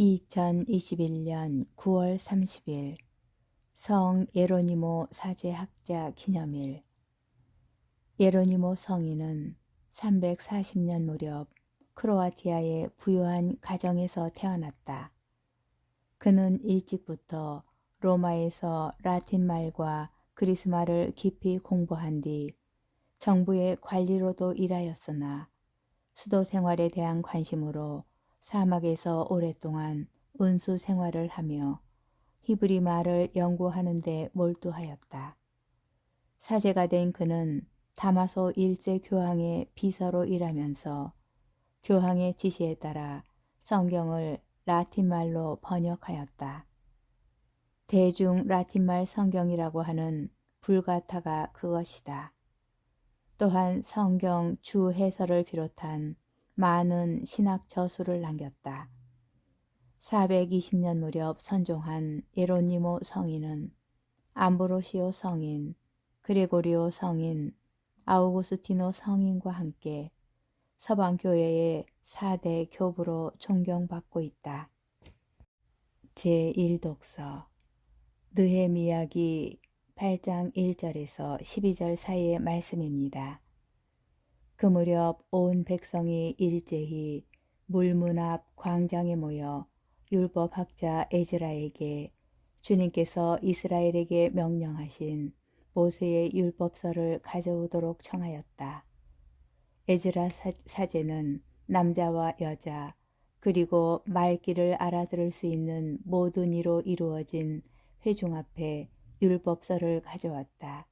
2021년 9월 30일 성 예로니모 사제학자 기념일. 예로니모 성인은 340년 무렵 크로아티아의 부유한 가정에서 태어났다. 그는 일찍부터 로마에서 라틴 말과 그리스 말을 깊이 공부한 뒤 정부의 관리로도 일하였으나 수도 생활에 대한 관심으로 사막에서 오랫동안 운수 생활을 하며 히브리 말을 연구하는 데 몰두하였다. 사제가 된 그는 다마소 일세 교황의 비서로 일하면서 교황의 지시에 따라 성경을 라틴말로 번역하였다. 대중 라틴말 성경이라고 하는 불가타가 그것이다. 또한 성경 주 해설을 비롯한 많은 신학 저수를 남겼다. 420년 무렵 선종한 예로니모 성인은 암브로시오 성인, 그레고리오 성인, 아우구스티노 성인과 함께 서방교회의 4대 교부로 존경받고 있다. 제1독서 느헤미야기 8장 1절에서 12절 사이의 말씀입니다. 그 무렵 온 백성이 일제히 물문 앞 광장에 모여 율법학자 에즈라에게 주님께서 이스라엘에게 명령하신 모세의 율법서를 가져오도록 청하였다. 에즈라 사제는 남자와 여자 그리고 말귀를 알아들을 수 있는 모든 이로 이루어진 회중 앞에 율법서를 가져왔다.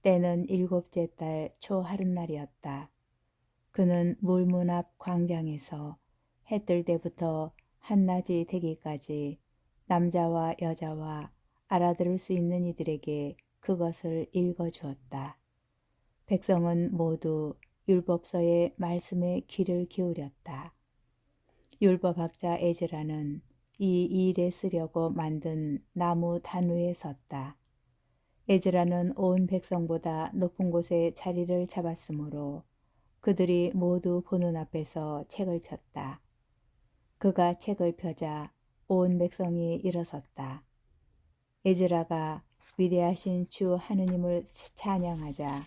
때는 7째 달 초하룻날이었다. 그는 물문 앞 광장에서 해 뜰 때부터 한낮이 되기까지 남자와 여자와 알아들을 수 있는 이들에게 그것을 읽어주었다. 백성은 모두 율법서의 말씀에 귀를 기울였다. 율법학자 에즈라는 이 일에 쓰려고 만든 나무 단위에 섰다. 에즈라는 온 백성보다 높은 곳에 자리를 잡았으므로 그들이 모두 보는 앞에서 책을 폈다. 그가 책을 펴자 온 백성이 일어섰다. 에즈라가 위대하신 주 하느님을 찬양하자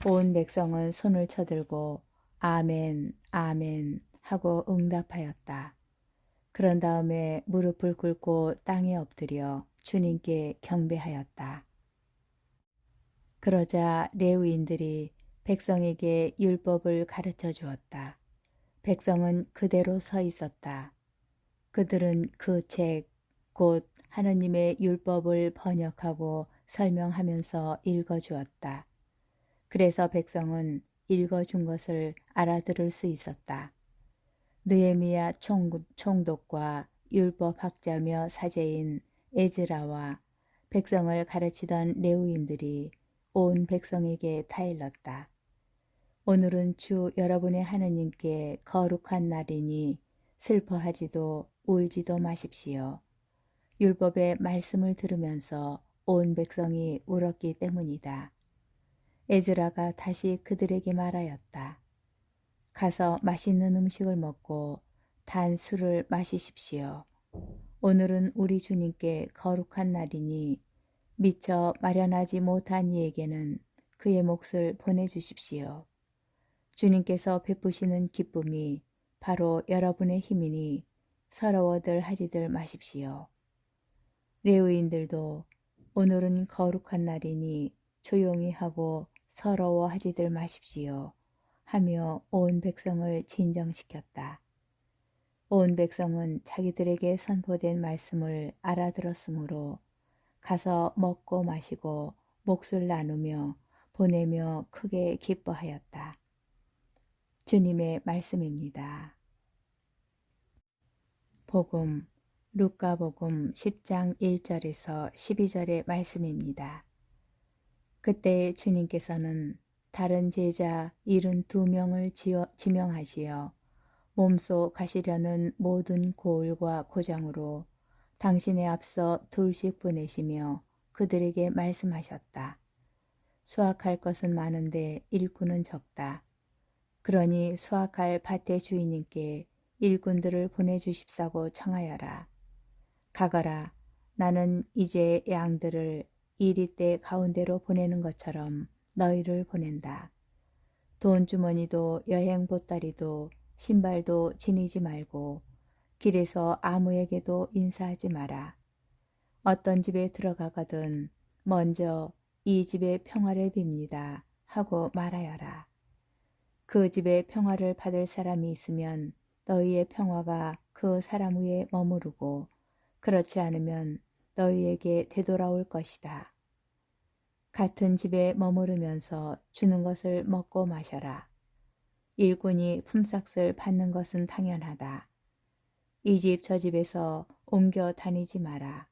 온 백성은 손을 쳐들고 아멘, 아멘 하고 응답하였다. 그런 다음에 무릎을 꿇고 땅에 엎드려 주님께 경배하였다. 그러자 레위인들이 백성에게 율법을 가르쳐 주었다. 백성은 그대로 서 있었다. 그들은 그 책, 곧 하느님의 율법을 번역하고 설명하면서 읽어주었다. 그래서 백성은 읽어준 것을 알아들을 수 있었다. 느헤미야 총독과 율법학자며 사제인 에즈라와 백성을 가르치던 레위인들이 온 백성에게 타일렀다. 오늘은 주 여러분의 하느님께 거룩한 날이니 슬퍼하지도 울지도 마십시오. 율법의 말씀을 들으면서 온 백성이 울었기 때문이다. 에즈라가 다시 그들에게 말하였다. 가서 맛있는 음식을 먹고 단 술을 마시십시오. 오늘은 우리 주님께 거룩한 날이니 미처 마련하지 못한 이에게는 그의 몫을 보내주십시오. 주님께서 베푸시는 기쁨이 바로 여러분의 힘이니 서러워들 하지들 마십시오. 레위인들도 오늘은 거룩한 날이니 조용히 하고 서러워하지들 마십시오 하며 온 백성을 진정시켰다. 온 백성은 자기들에게 선포된 말씀을 알아들었으므로 가서 먹고 마시고 몫을 나누며 보내며 크게 기뻐하였다. 주님의 말씀입니다. 복음 루카복음 10장 1절에서 12절의 말씀입니다. 그때 주님께서는 다른 제자 72명을 지명하시어 몸소 가시려는 모든 고을과 고장으로 당신의 앞서 둘씩 보내시며 그들에게 말씀하셨다. 수확할 것은 많은데 일꾼은 적다. 그러니 수확할 밭의 주인님께 일꾼들을 보내주십사고 청하여라. 가거라. 나는 이제 양들을 이리떼 가운데로 보내는 것처럼 너희를 보낸다. 돈 주머니도 여행 보따리도 신발도 지니지 말고 길에서 아무에게도 인사하지 마라. 어떤 집에 들어가거든 먼저 이 집의 평화를 빕니다 하고 말하여라. 그 집의 평화를 받을 사람이 있으면 너희의 평화가 그 사람 위에 머무르고 그렇지 않으면 너희에게 되돌아올 것이다. 같은 집에 머무르면서 주는 것을 먹고 마셔라. 일꾼이 품삯을 받는 것은 당연하다. 이 집 저 집에서 옮겨 다니지 마라.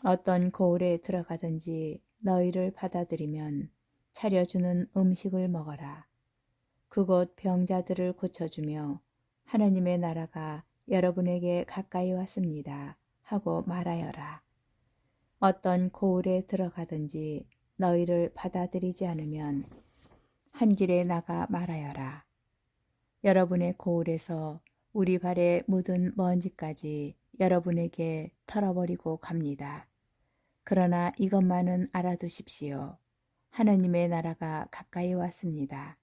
어떤 고을에 들어가든지 너희를 받아들이면 차려주는 음식을 먹어라. 그곳 병자들을 고쳐주며 하나님의 나라가 여러분에게 가까이 왔습니다 하고 말하여라. 어떤 고을에 들어가든지 너희를 받아들이지 않으면 한 길에 나가 말하여라. 여러분의 고을에서 우리 발에 묻은 먼지까지 여러분에게 털어버리고 갑니다. 그러나 이것만은 알아두십시오. 하나님의 나라가 가까이 왔습니다.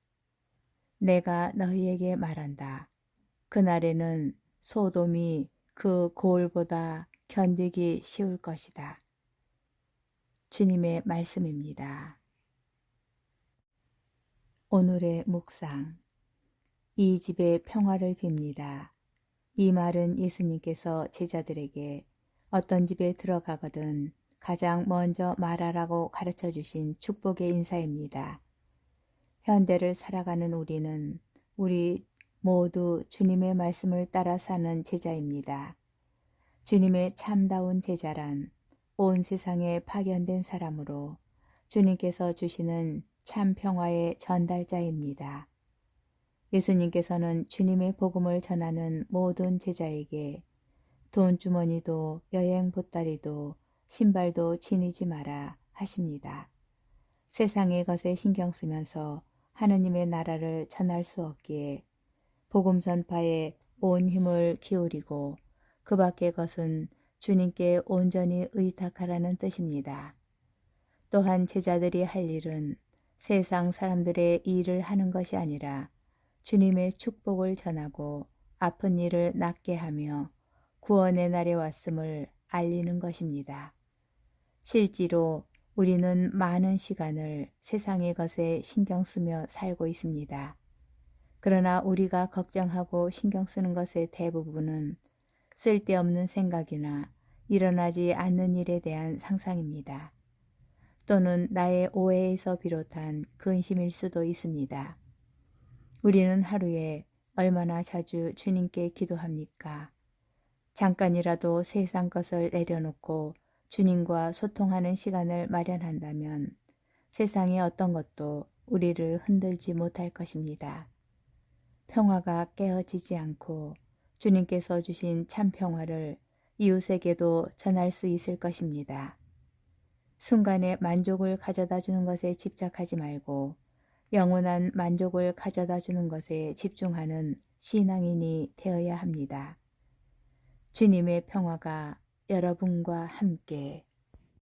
내가 너희에게 말한다. 그날에는 소돔이 그 고을보다 견디기 쉬울 것이다. 주님의 말씀입니다. 오늘의 묵상. 이 집에 평화를 빕니다. 이 말은 예수님께서 제자들에게 어떤 집에 들어가거든 가장 먼저 말하라고 가르쳐 주신 축복의 인사입니다. 현대를 살아가는 우리는 우리 모두 주님의 말씀을 따라 사는 제자입니다. 주님의 참다운 제자란 온 세상에 파견된 사람으로 주님께서 주시는 참 평화의 전달자입니다. 예수님께서는 주님의 복음을 전하는 모든 제자에게 돈 주머니도 여행 보따리도 신발도 지니지 마라 하십니다. 세상의 것에 신경 쓰면서 하느님의 나라를 전할 수 없기에 복음 전파에 온 힘을 기울이고 그 밖의 것은 주님께 온전히 의탁하라는 뜻입니다. 또한 제자들이 할 일은 세상 사람들의 일을 하는 것이 아니라 주님의 축복을 전하고 아픈 이를 낫게 하며 구원의 날에 왔음을 알리는 것입니다. 실제로 우리는 많은 시간을 세상의 것에 신경 쓰며 살고 있습니다. 그러나 우리가 걱정하고 신경 쓰는 것의 대부분은 쓸데없는 생각이나 일어나지 않는 일에 대한 상상입니다. 또는 나의 오해에서 비롯한 근심일 수도 있습니다. 우리는 하루에 얼마나 자주 주님께 기도합니까? 잠깐이라도 세상 것을 내려놓고 주님과 소통하는 시간을 마련한다면 세상의 어떤 것도 우리를 흔들지 못할 것입니다. 평화가 깨어지지 않고 주님께서 주신 참 평화를 이웃에게도 전할 수 있을 것입니다. 순간의 만족을 가져다 주는 것에 집착하지 말고 영원한 만족을 가져다 주는 것에 집중하는 신앙인이 되어야 합니다. 주님의 평화가 여러분과 함께